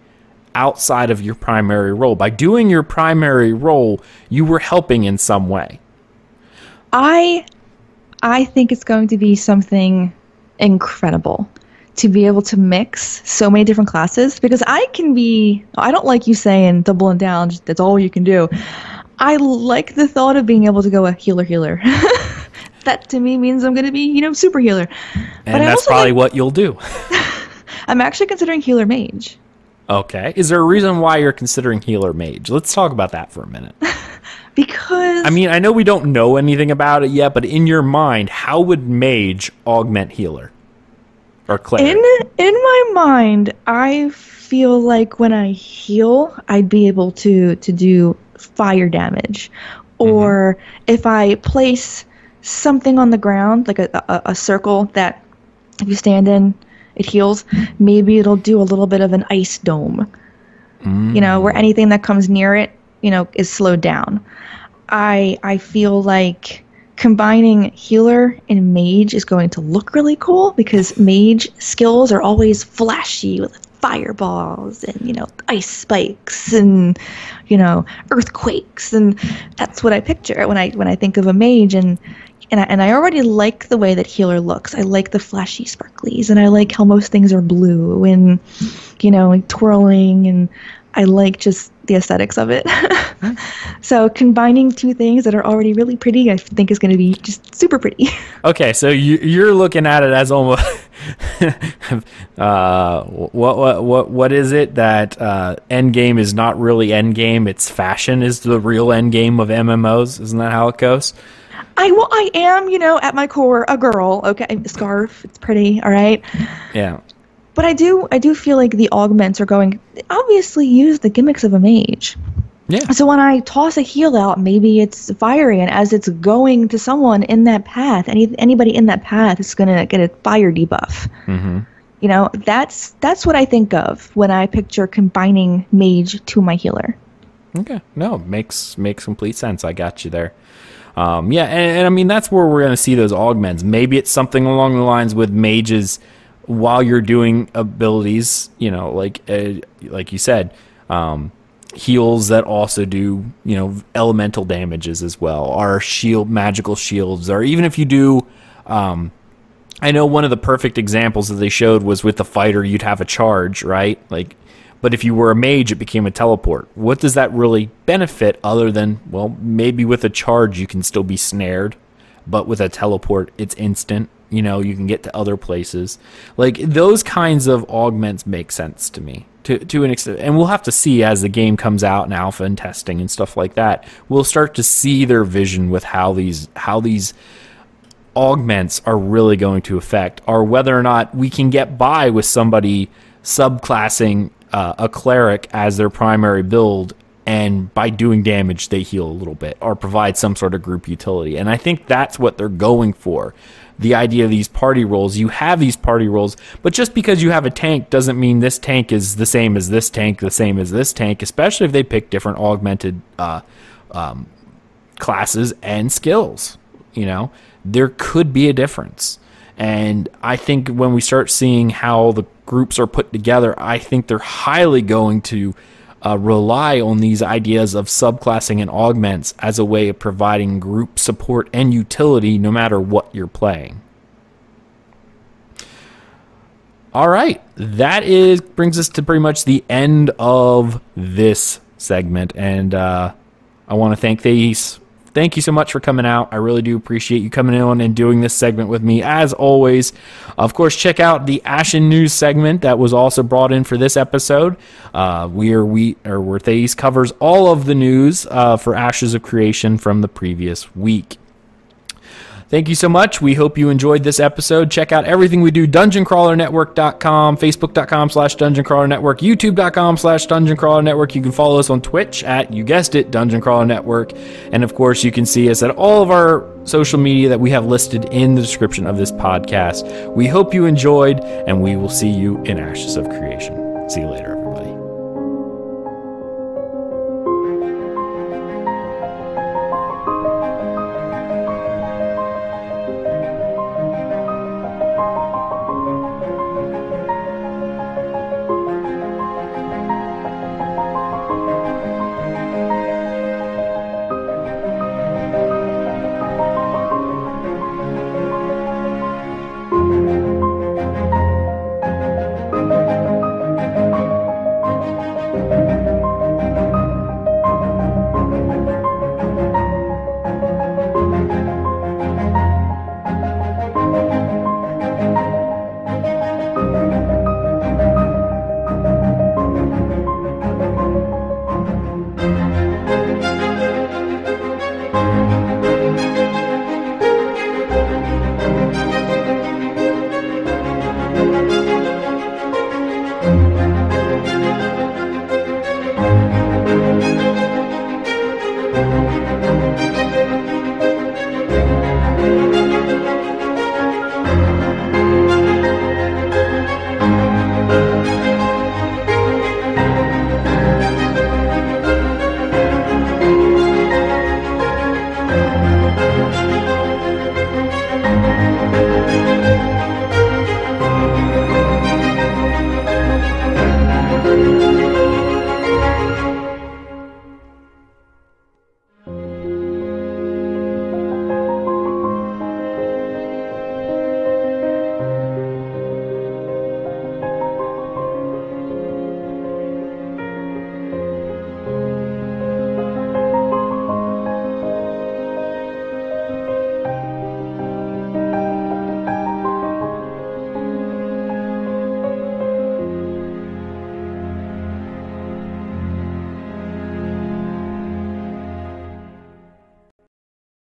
outside of your primary role. By doing your primary role, you were helping in some way. I think it's going to be something incredible to be able to mix so many different classes, because I don't like you saying doubling down, that's all you can do. I like the thought of being able to go a healer. That to me means I'm going to be, you know, super healer. And that's probably what you'll do. I'm actually considering healer mage. Okay. Is there a reason why you're considering healer mage? Let's talk about that for a minute. Because... I mean, I know we don't know anything about it yet, but in your mind, how would mage augment healer? Or cleric? In my mind, I feel like when I heal, I'd be able to do fire damage. Or if I place something on the ground, like a circle that if you stand in, it heals, maybe it'll do a little bit of an ice dome, you know, where anything that comes near it, you know, is slowed down. I feel like combining healer and mage is going to look really cool, because mage skills are always flashy with fireballs and, you know, ice spikes and, you know, earthquakes, and that's what I picture when I think of a mage. And I already like the way that healer looks. I like the flashy sparklies, and I like how most things are blue and, you know, like twirling, and I like just the aesthetics of it. So combining two things that are already really pretty, I think is going to be just super pretty. Okay, so you're looking at it as almost what is it that endgame is not really endgame? It's fashion is the real endgame of MMOs. Isn't that how it goes? I am, at my core, a girl. Okay, scarf. It's pretty. All right. Yeah. But I do feel like the augments are going. Obviously, use the gimmicks of a mage. Yeah. So when I toss a heal out, maybe it's fiery, and as it's going to someone in that path, anybody in that path is gonna get a fire debuff. Mm-hmm. That's what I think of when I picture combining mage to my healer. Okay. No, makes complete sense. I got you there. Yeah, and I mean that's where we're gonna see those augments. Maybe it's something along the lines with mages while you're doing abilities. Like you said. Heals that also do, elemental damages as well, or magical shields, or even if you do, I know one of the perfect examples that they showed was with the fighter, you'd have a charge, right? But if you were a mage, it became a teleport. What does that really benefit other than, well, maybe with a charge you can still be snared, but with a teleport, it's instant. You can get to other places. Those kinds of augments make sense to me. To an extent, and we'll have to see as the game comes out in alpha and testing and stuff like that. We'll start to see their vision with how these augments are really going to affect, or whether or not we can get by with somebody subclassing a cleric as their primary build, and by doing damage they heal a little bit or provide some sort of group utility. And I think that's what they're going for. The idea of these party roles, you have these party roles, but just because you have a tank doesn't mean this tank is the same as this tank, the same as this tank, especially if they pick different augmented classes and skills. There could be a difference. And I think when we start seeing how the groups are put together, I think they're highly going to rely on these ideas of subclassing and augments as a way of providing group support and utility no matter what you're playing. All right, that brings us to pretty much the end of this segment, and I want to thank Thais. Thank you so much for coming out. I really do appreciate you coming in and doing this segment with me, as always. Of course, check out the Ashen News segment that was also brought in for this episode, where Thais covers all of the news for Ashes of Creation from the previous week. Thank you so much. We hope you enjoyed this episode. Check out everything we do, dungeoncrawlernetwork.com, facebook.com/dungeoncrawlernetwork, youtube.com/dungeoncrawlernetwork. You can follow us on Twitch at, you guessed it, Dungeon Crawler Network. And of course, you can see us at all of our social media that we have listed in the description of this podcast. We hope you enjoyed, and we will see you in Ashes of Creation. See you later, everybody.